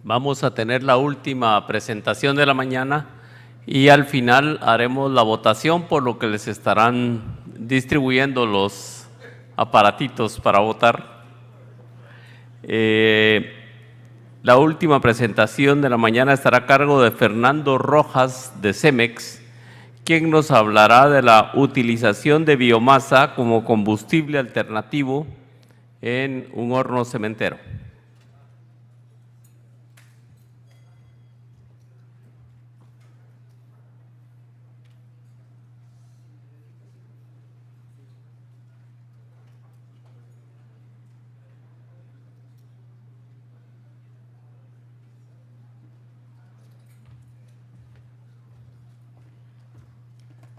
Vamos a tener la última presentación de la mañana y al final haremos la votación, por lo que les estarán distribuyendo los aparatitos para votar. La última presentación de la mañana estará a cargo de Fernando Rojas de Cemex, quien nos hablará de la utilización de biomasa como combustible alternativo en un horno cementero.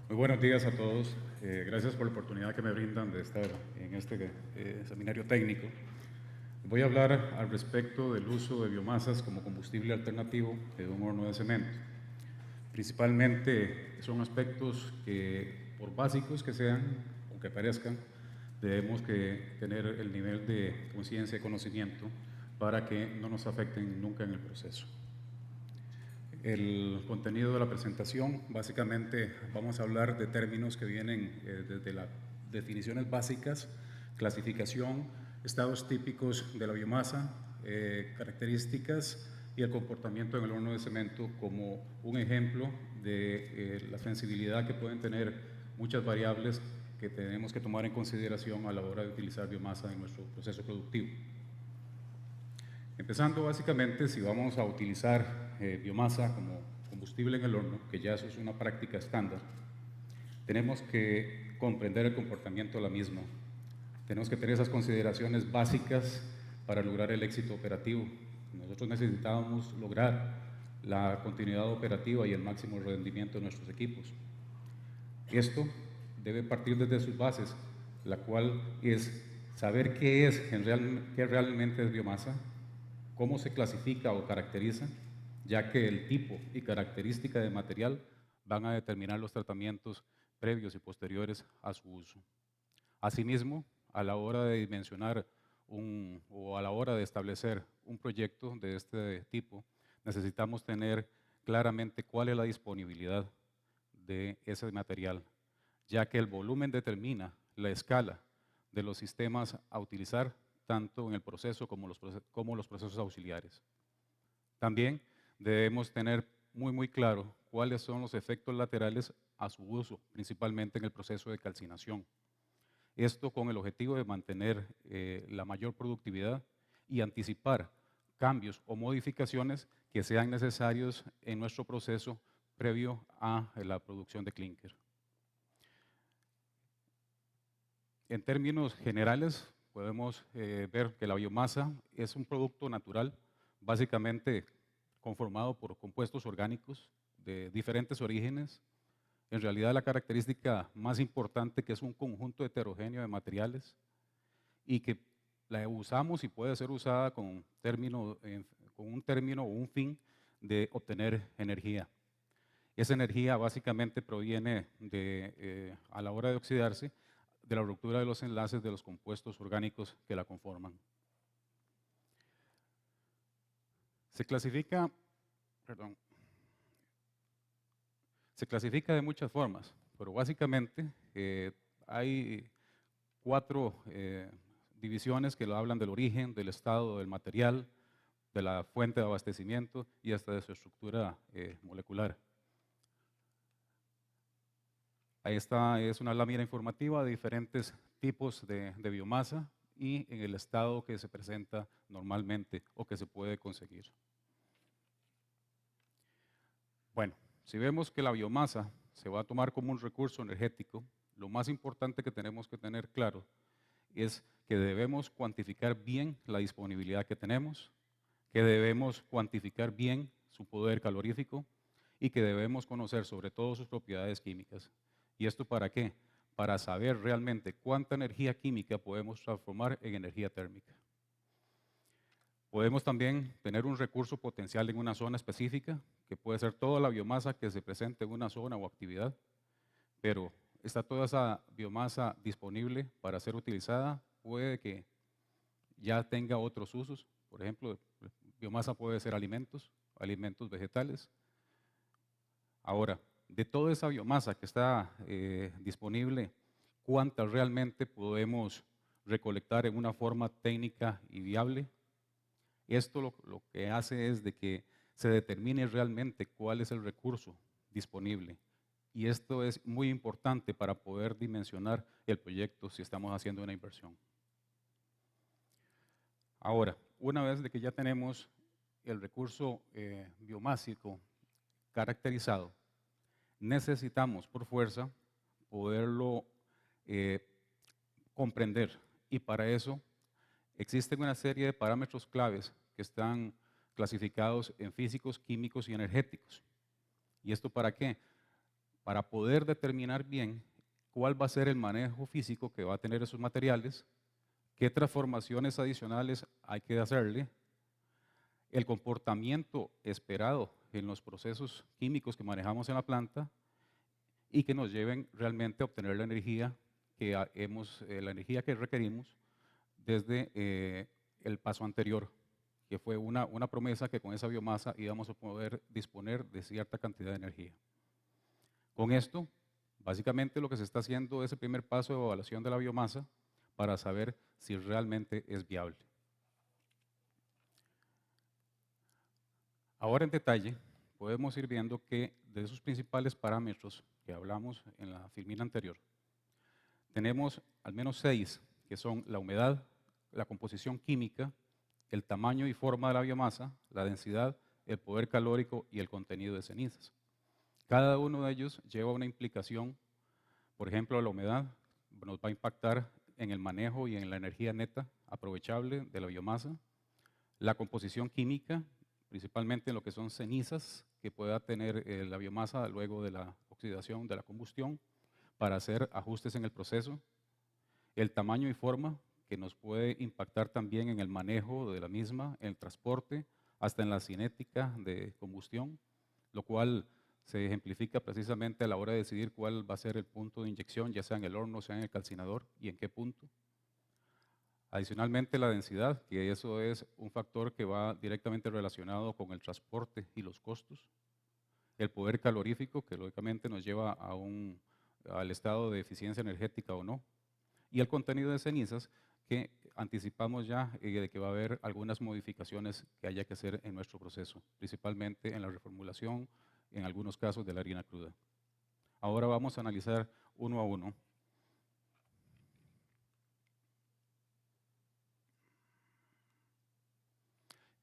Muy buenos días a todos. Gracias por la oportunidad que me brindan de estar en este seminario técnico. Voy a hablar al respecto del uso de biomasas como combustible alternativo de un horno de cemento. Principalmente son aspectos que, por básicos que sean o que parezcan, debemos que tener el nivel de conciencia y conocimiento para que no nos afecten nunca en el proceso. El contenido de la presentación, básicamente vamos a hablar de términos que vienen desde las definiciones básicas, clasificación, estados típicos de la biomasa, características y el comportamiento en el horno de cemento como un ejemplo de la sensibilidad que pueden tener muchas variables que tenemos que tomar en consideración a la hora de utilizar biomasa en nuestro proceso productivo. Empezando básicamente, si vamos a utilizar biomasa como combustible en el horno, que ya eso es una práctica estándar, tenemos que comprender el comportamiento de la misma. Tenemos que tener esas consideraciones básicas para lograr el éxito operativo. Nosotros necesitamos lograr la continuidad operativa y el máximo rendimiento de nuestros equipos. Esto debe partir desde sus bases, la cual es saber qué realmente es biomasa, cómo se clasifica o caracteriza, ya que el tipo y característica de material van a determinar los tratamientos previos y posteriores a su uso. Asimismo, a la hora de dimensionar o a la hora de establecer un proyecto de este tipo, necesitamos tener claramente cuál es la disponibilidad de ese material, ya que el volumen determina la escala de los sistemas a utilizar tanto en el proceso como los procesos auxiliares. También debemos tener muy claro cuáles son los efectos laterales a su uso, principalmente en el proceso de calcinación. Esto con el objetivo de mantener la mayor productividad y anticipar cambios o modificaciones que sean necesarios en nuestro proceso previo a la producción de clínker. En términos generales, podemos ver que la biomasa es un producto natural, básicamente conformado por compuestos orgánicos de diferentes orígenes. En realidad, la característica más importante que es un conjunto heterogéneo de materiales y que la usamos y puede ser usada con un término o un fin de obtener energía. Esa energía básicamente proviene a la hora de oxidarse, de la ruptura de los enlaces de los compuestos orgánicos que la conforman. Se clasifica de muchas formas, pero básicamente hay 4 divisiones que lo hablan del origen, del estado del material, de la fuente de abastecimiento y hasta de su estructura molecular. Ahí está, es una lámina informativa de diferentes tipos de biomasa y en el estado que se presenta normalmente o que se puede conseguir. Bueno, si vemos que la biomasa se va a tomar como un recurso energético, lo más importante que tenemos que tener claro es que debemos cuantificar bien la disponibilidad que tenemos, que debemos cuantificar bien su poder calorífico y que debemos conocer sobre todo sus propiedades químicas. ¿Y esto para qué? Para saber realmente cuánta energía química podemos transformar en energía térmica. Podemos también tener un recurso potencial en una zona específica, que puede ser toda la biomasa que se presente en una zona o actividad, pero está toda esa biomasa disponible para ser utilizada, puede que ya tenga otros usos, por ejemplo, biomasa puede ser alimentos, alimentos vegetales. Ahora, de toda esa biomasa que está disponible, ¿cuánta realmente podemos recolectar en una forma técnica y viable? Esto lo que hace es de que se determine realmente cuál es el recurso disponible. Y esto es muy importante para poder dimensionar el proyecto si estamos haciendo una inversión. Ahora, una vez de que ya tenemos el recurso biomásico caracterizado, necesitamos por fuerza poderlo comprender. Y para eso existen una serie de parámetros claves que están clasificados en físicos, químicos y energéticos. ¿Y esto para qué? Para poder determinar bien cuál va a ser el manejo físico que va a tener esos materiales, qué transformaciones adicionales hay que hacerle, el comportamiento esperado en los procesos químicos que manejamos en la planta y que nos lleven realmente a obtener la energía que requerimos desde el paso anterior, que fue una promesa que con esa biomasa íbamos a poder disponer de cierta cantidad de energía. Con esto, básicamente lo que se está haciendo es el primer paso de evaluación de la biomasa para saber si realmente es viable. Ahora en detalle, podemos ir viendo que de esos principales parámetros que hablamos en la filmina anterior, tenemos al menos 6, que son la humedad, la composición química, el tamaño y forma de la biomasa, la densidad, el poder calórico y el contenido de cenizas. Cada uno de ellos lleva una implicación. Por ejemplo, la humedad nos va a impactar en el manejo y en la energía neta aprovechable de la biomasa. La composición química, principalmente en lo que son cenizas que pueda tener la biomasa luego de la oxidación, de la combustión, para hacer ajustes en el proceso. El tamaño y forma, que nos puede impactar también en el manejo de la misma, en el transporte, hasta en la cinética de combustión, lo cual se ejemplifica precisamente a la hora de decidir cuál va a ser el punto de inyección, ya sea en el horno, sea en el calcinador, y en qué punto. Adicionalmente, la densidad, que eso es un factor que va directamente relacionado con el transporte y los costos. El poder calorífico, que lógicamente nos lleva al estado de eficiencia energética o no. Y el contenido de cenizas, que anticipamos ya de que va a haber algunas modificaciones que haya que hacer en nuestro proceso, principalmente en la reformulación, en algunos casos de la harina cruda. Ahora vamos a analizar uno a uno.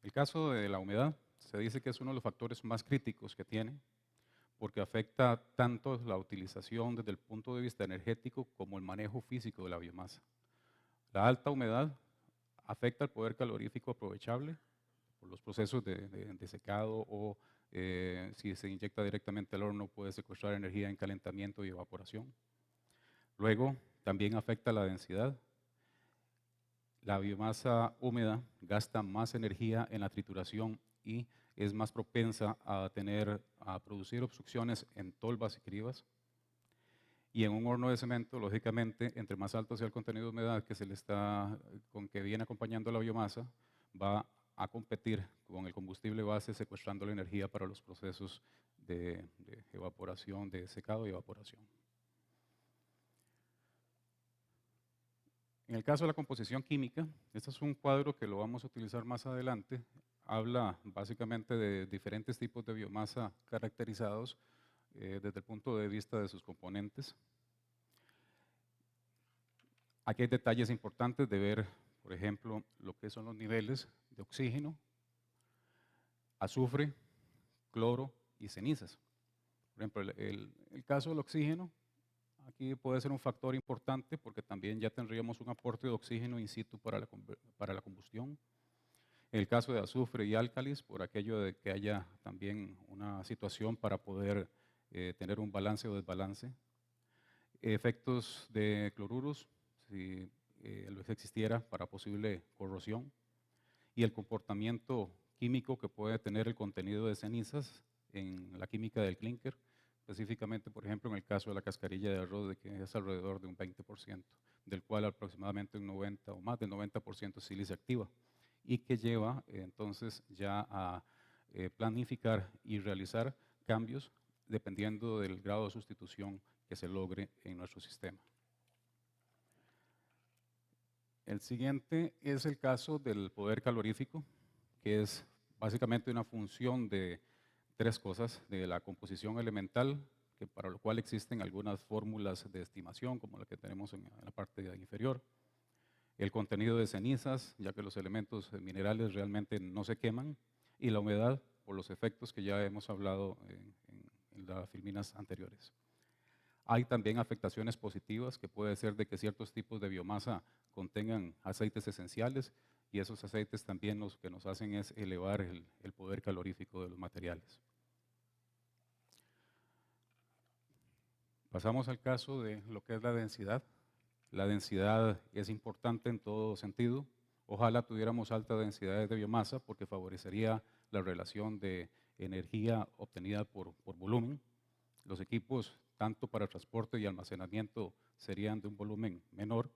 El caso de la humedad se dice que es uno de los factores más críticos que tiene, porque afecta tanto la utilización desde el punto de vista energético como el manejo físico de la biomasa. La alta humedad afecta el poder calorífico aprovechable por los procesos de secado o si se inyecta directamente al horno puede secuestrar energía en calentamiento y evaporación. Luego también afecta la densidad. La biomasa húmeda gasta más energía en la trituración y es más propensa a producir obstrucciones en tolvas y cribas. Y en un horno de cemento, lógicamente, entre más alto sea el contenido de humedad con que viene acompañando la biomasa, va a competir con el combustible base secuestrando la energía para los procesos de evaporación, de secado y evaporación. En el caso de la composición química, este es un cuadro que lo vamos a utilizar más adelante. Habla básicamente de diferentes tipos de biomasa caracterizados desde el punto de vista de sus componentes. Aquí hay detalles importantes de ver, por ejemplo, lo que son los niveles de oxígeno, azufre, cloro y cenizas. Por ejemplo, el caso del oxígeno, aquí puede ser un factor importante porque también ya tendríamos un aporte de oxígeno in situ para la combustión. En el caso de azufre y álcalis, por aquello de que haya también una situación para poder tener un balance o desbalance. Efectos de cloruros, si existiera para posible corrosión. Y el comportamiento químico que puede tener el contenido de cenizas en la química del clinker, específicamente, por ejemplo, en el caso de la cascarilla de arroz, de que es alrededor de un 20%, del cual aproximadamente un 90 o más del 90% es sílice activa. y que lleva entonces ya a planificar y realizar cambios dependiendo del grado de sustitución que se logre en nuestro sistema. El siguiente es el caso del poder calorífico, que es básicamente una función de tres cosas: de la composición elemental, que para lo cual existen algunas fórmulas de estimación, como la que tenemos en la parte inferior; el contenido de cenizas, ya que los elementos minerales realmente no se queman; y la humedad, por los efectos que ya hemos hablado en las filminas anteriores. Hay también afectaciones positivas, que puede ser de que ciertos tipos de biomasa contengan aceites esenciales, y esos aceites también lo que nos hacen es elevar el poder calorífico de los materiales. Pasamos al caso de lo que es la densidad. La densidad es importante en todo sentido. Ojalá tuviéramos altas densidades de biomasa, porque favorecería la relación de energía obtenida por volumen. Los equipos, tanto para transporte y almacenamiento, serían de un volumen menor.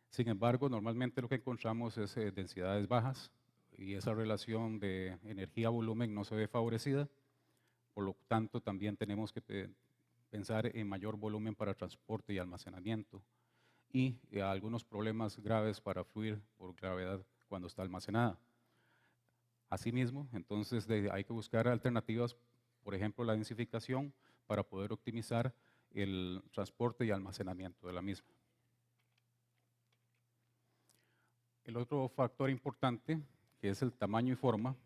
Sin embargo, normalmente lo que encontramos es densidades bajas, y esa relación de energía-volumen no se ve favorecida. Por lo tanto, también tenemos que pensar en mayor volumen para transporte y almacenamiento, y algunos problemas graves para fluir por gravedad cuando está almacenada. Asimismo, entonces hay que buscar alternativas, por ejemplo, la densificación, para poder optimizar el transporte y almacenamiento de la misma. El otro factor importante, que es el tamaño y forma,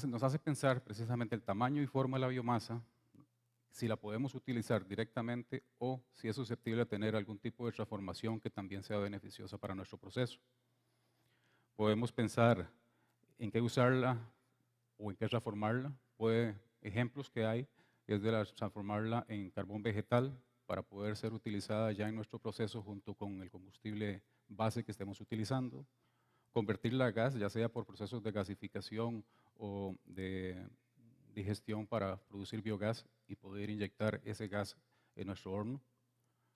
nos hace pensar precisamente el tamaño y forma de la biomasa, si la podemos utilizar directamente o si es susceptible de tener algún tipo de transformación que también sea beneficiosa para nuestro proceso. Podemos pensar en qué usarla o en qué transformarla. Ejemplos que hay es de transformarla en carbón vegetal para poder ser utilizada ya en nuestro proceso junto con el combustible base que estemos utilizando. Convertirla a gas, ya sea por procesos de gasificación o de digestión para producir biogás y poder inyectar ese gas en nuestro horno.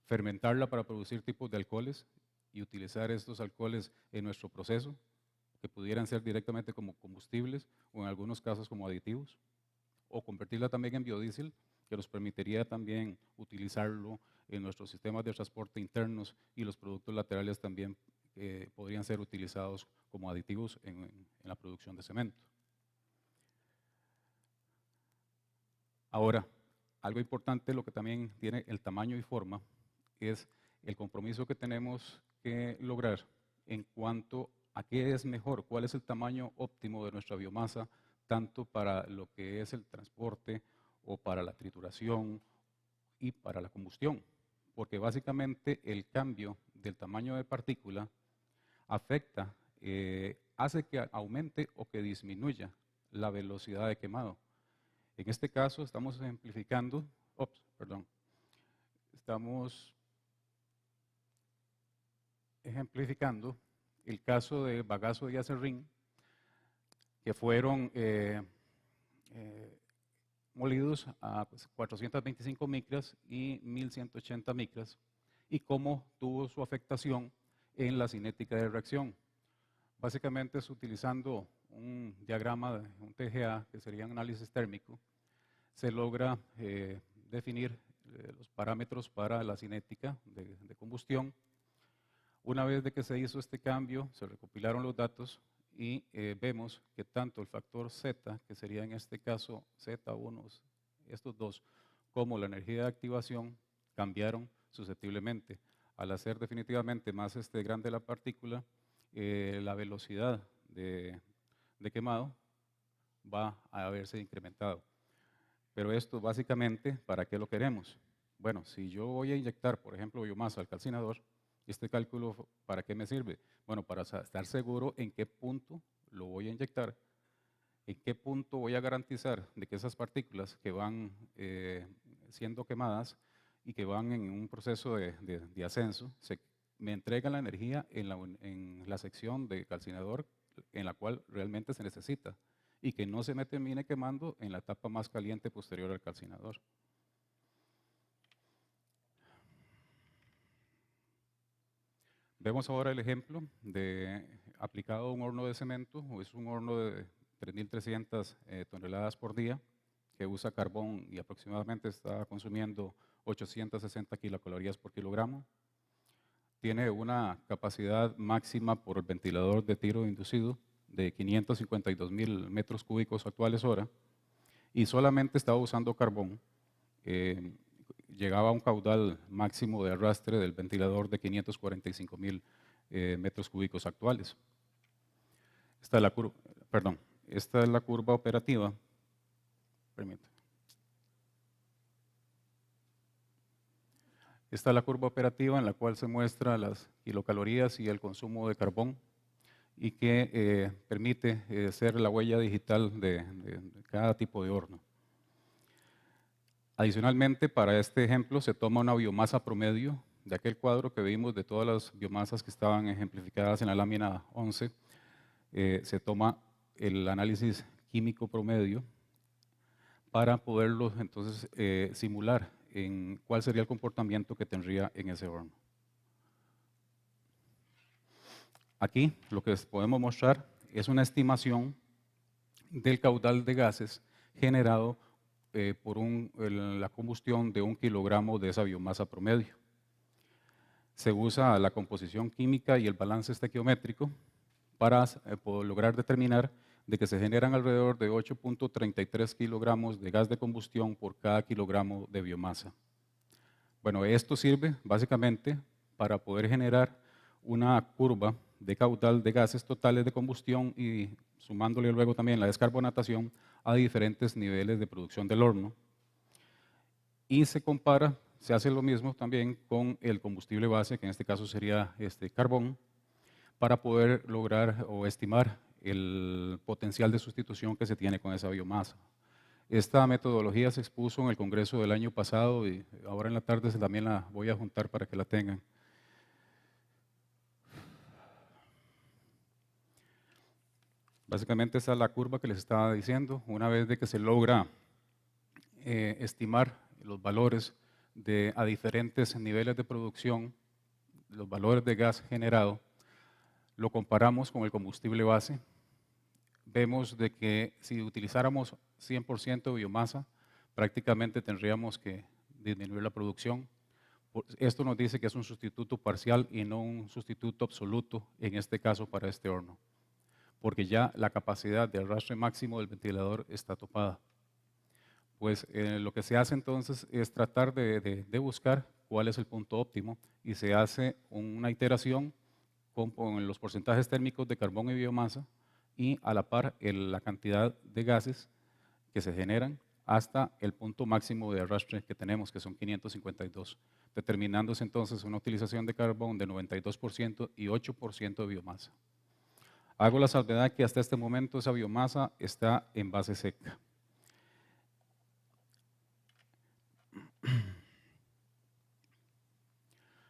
Fermentarla para producir tipos de alcoholes y utilizar estos alcoholes en nuestro proceso, que pudieran ser directamente como combustibles o en algunos casos como aditivos. O convertirla también en biodiesel, que nos permitiría también utilizarlo en nuestros sistemas de transporte internos, y los productos laterales también podrían ser utilizados como aditivos en la producción de cemento. Ahora, algo importante, lo que también tiene el tamaño y forma, es el compromiso que tenemos que lograr en cuanto a qué es mejor, cuál es el tamaño óptimo de nuestra biomasa, tanto para lo que es el transporte o para la trituración y para la combustión. Porque básicamente el cambio del tamaño de partícula afecta, hace que aumente o que disminuya la velocidad de quemado. En este caso estamos ejemplificando el caso de bagazo y acerrín, que fueron molidos a 425 micras y 1180 micras, y cómo tuvo su afectación en la cinética de reacción. Básicamente es utilizando un diagrama, un TGA, que sería un análisis térmico, se logra definir los parámetros para la cinética de combustión. Una vez de que se hizo este cambio, se recopilaron los datos y vemos que tanto el factor Z, que sería en este caso Z1, estos dos, como la energía de activación cambiaron susceptiblemente. Al hacer definitivamente más grande la partícula, la velocidad de quemado va a haberse incrementado. Pero esto básicamente, ¿para qué lo queremos? Bueno, si yo voy a inyectar, por ejemplo, biomasa al calcinador, este cálculo, ¿para qué me sirve? Bueno, para estar seguro en qué punto lo voy a inyectar, en qué punto voy a garantizar de que esas partículas que van siendo quemadas y que van en un proceso de ascenso, me entregan la energía en la sección de calcinador en la cual realmente se necesita, y que no se me termine quemando en la etapa más caliente posterior al calcinador. Vemos ahora el ejemplo de aplicado a un horno de cemento, es un horno de 3.300 toneladas por día, que usa carbón y aproximadamente está consumiendo 860 kilocalorías por kilogramo. Tiene una capacidad máxima por el ventilador de tiro inducido de 552.000 metros cúbicos actuales hora, y solamente estaba usando carbón. Llegaba a un caudal máximo de arrastre del ventilador de 545.000 metros cúbicos actuales. Esta es la curva operativa. Permítame. Esta es la curva operativa en la cual se muestra las kilocalorías y el consumo de carbón y que permite hacer la huella digital de cada tipo de horno. Adicionalmente, para este ejemplo se toma una biomasa promedio de aquel cuadro que vimos de todas las biomasas que estaban ejemplificadas en la lámina 11. Se toma el análisis químico promedio para poderlo entonces simular en cuál sería el comportamiento que tendría en ese horno. Aquí lo que podemos mostrar es una estimación del caudal de gases generado por la combustión de 1 kilogramo de esa biomasa promedio. Se usa la composición química y el balance estequiométrico para poder lograr determinar de que se generan alrededor de 8.33 kilogramos de gas de combustión por cada kilogramo de biomasa. Bueno, esto sirve básicamente para poder generar una curva de caudal de gases totales de combustión y sumándole luego también la descarbonatación a diferentes niveles de producción del horno. Y se compara, se hace lo mismo también con el combustible base, que en este caso sería carbón, para poder lograr o estimar el potencial de sustitución que se tiene con esa biomasa. Esta metodología se expuso en el Congreso del año pasado y ahora en la tarde también la voy a juntar para que la tengan. Básicamente esa es la curva que les estaba diciendo. Una vez de que se logra estimar los valores a diferentes niveles de producción, los valores de gas generado, lo comparamos con el combustible base. Vemos de que si utilizáramos 100% biomasa, prácticamente tendríamos que disminuir la producción. Esto nos dice que es un sustituto parcial y no un sustituto absoluto, en este caso para este horno, porque ya la capacidad de arrastre máximo del ventilador está topada. Pues lo que se hace entonces es tratar de buscar cuál es el punto óptimo y se hace una iteración con los porcentajes térmicos de carbón y biomasa y a la par la cantidad de gases que se generan hasta el punto máximo de arrastre que tenemos, que son 552, determinándose entonces una utilización de carbón de 92% y 8% de biomasa. Hago la salvedad que hasta este momento esa biomasa está en base seca.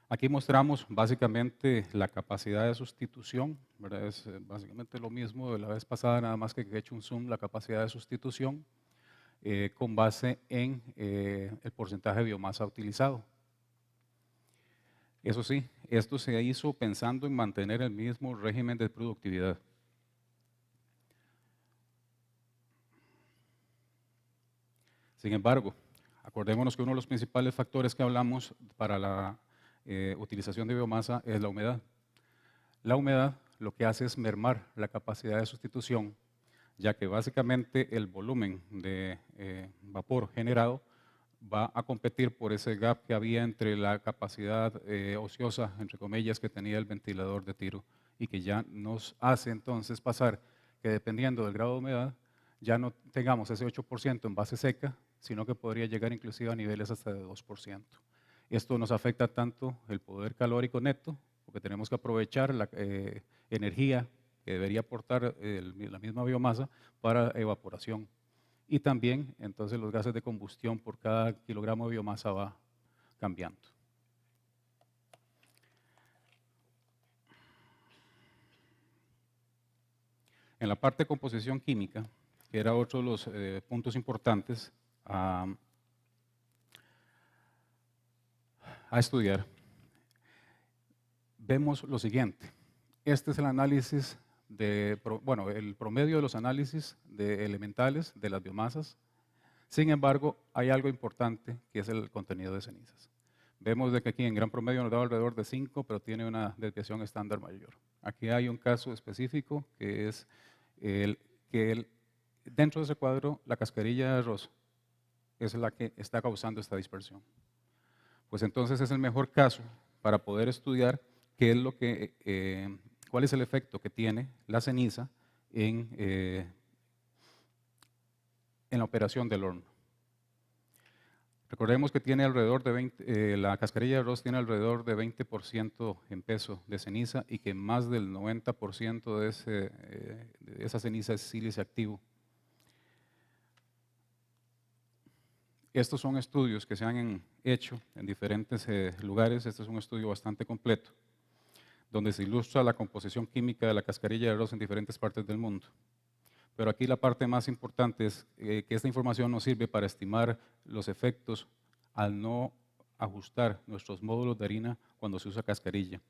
Aquí mostramos básicamente la capacidad de sustitución, ¿verdad? Es básicamente lo mismo de la vez pasada, nada más que he hecho un zoom, la capacidad de sustitución con base en el porcentaje de biomasa utilizado. Eso sí, esto se hizo pensando en mantener el mismo régimen de productividad. Sin embargo, acordémonos que uno de los principales factores que hablamos para la utilización de biomasa es la humedad. La humedad lo que hace es mermar la capacidad de sustitución, ya que básicamente el volumen de vapor generado va a competir por ese gap que había entre la capacidad ociosa, entre comillas, que tenía el ventilador de tiro y que ya nos hace entonces pasar que dependiendo del grado de humedad ya no tengamos ese 8% en base seca, sino que podría llegar inclusive a niveles hasta de 2%. Esto nos afecta tanto el poder calórico neto, porque tenemos que aprovechar la energía que debería aportar la misma biomasa para evaporación. Y también, entonces, los gases de combustión por cada kilogramo de biomasa va cambiando. En la parte de composición química, que era otro de los puntos importantes a estudiar, vemos lo siguiente. Este es el análisis el promedio de los análisis de elementales de las biomasas. Sin embargo, hay algo importante que es el contenido de cenizas. Vemos de que aquí en gran promedio nos da alrededor de 5, pero tiene una desviación estándar mayor. Aquí hay un caso específico que es dentro de ese cuadro la cascarilla de arroz es la que está causando esta dispersión. Pues entonces es el mejor caso para poder estudiar qué es cuál es el efecto que tiene la ceniza en la operación del horno. Recordemos que tiene alrededor de la cascarilla de arroz tiene alrededor de 20% en peso de ceniza y que más del 90% de esa ceniza es sílice activo. Estos son estudios que se han hecho en diferentes lugares. Este es un estudio bastante completo, donde se ilustra la composición química de la cascarilla de arroz en diferentes partes del mundo. Pero aquí la parte más importante es que esta información nos sirve para estimar los efectos al no ajustar nuestros módulos de harina cuando se usa cascarilla.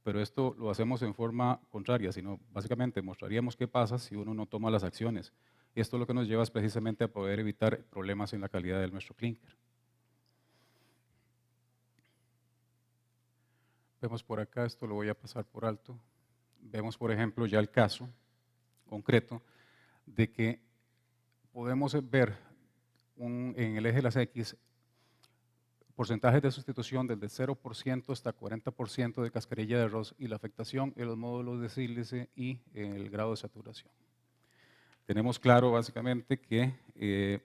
Pero esto lo hacemos en forma contraria, sino básicamente mostraríamos qué pasa si uno no toma las acciones. Esto lo que nos lleva es precisamente a poder evitar problemas en la calidad de nuestro clinker. Vemos por acá, esto lo voy a pasar por alto. Vemos, por ejemplo, ya el caso concreto de que podemos ver en el eje de las X porcentajes de sustitución desde 0% hasta 40% de cascarilla de arroz y la afectación en los módulos de sílice y el grado de saturación. Tenemos claro básicamente que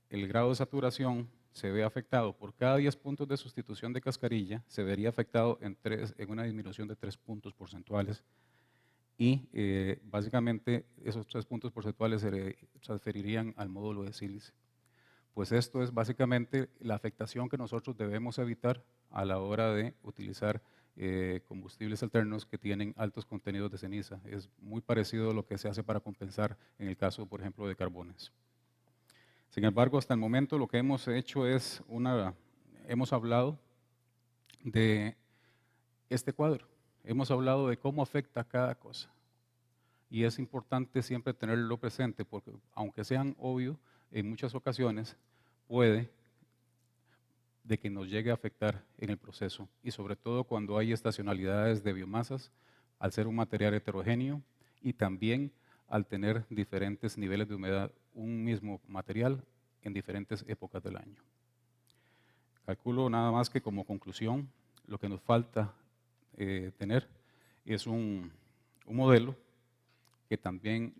el grado de saturación se ve afectado por cada 10 puntos de sustitución de cascarilla, se vería afectado en una disminución de 3 puntos porcentuales y básicamente esos 3 puntos porcentuales se transferirían al módulo de sílice. Pues esto es básicamente la afectación que nosotros debemos evitar a la hora de utilizar combustibles alternos que tienen altos contenidos de ceniza. Es muy parecido a lo que se hace para compensar en el caso, por ejemplo, de carbones. Sin embargo, hasta el momento lo que hemos hecho es hemos hablado de este cuadro, hemos hablado de cómo afecta cada cosa. Y es importante siempre tenerlo presente porque aunque sean obvios, en muchas ocasiones puede de que nos llegue a afectar en el proceso y sobre todo cuando hay estacionalidades de biomasas, al ser un material heterogéneo y también al tener diferentes niveles de humedad, un mismo material en diferentes épocas del año. Calculo nada más que como conclusión, lo que nos falta tener es un modelo que también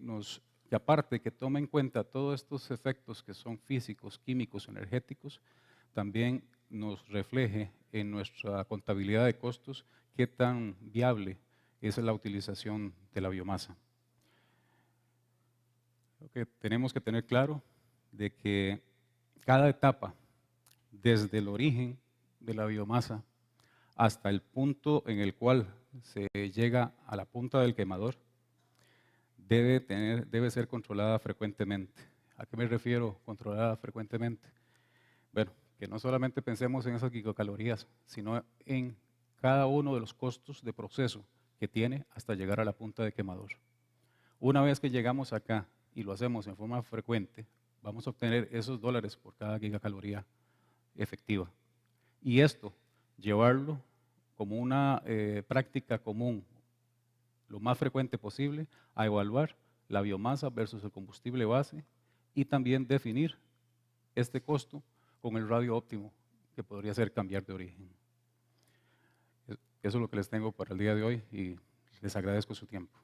que aparte que tome en cuenta todos estos efectos que son físicos, químicos, energéticos, también nos refleje en nuestra contabilidad de costos qué tan viable es la utilización de la biomasa. Lo que tenemos que tener claro de que cada etapa, desde el origen de la biomasa hasta el punto en el cual se llega a la punta del quemador, debe ser controlada frecuentemente. ¿A qué me refiero controlada frecuentemente? Bueno, que no solamente pensemos en esas gigacalorías, sino en cada uno de los costos de proceso que tiene hasta llegar a la punta de quemador. Una vez que llegamos acá y lo hacemos en forma frecuente, vamos a obtener esos dólares por cada gigacaloría efectiva. Y esto, llevarlo como una práctica común, lo más frecuente posible, a evaluar la biomasa versus el combustible base y también definir este costo con el radio óptimo, que podría ser cambiar de origen. Eso es lo que les tengo para el día de hoy y les agradezco su tiempo.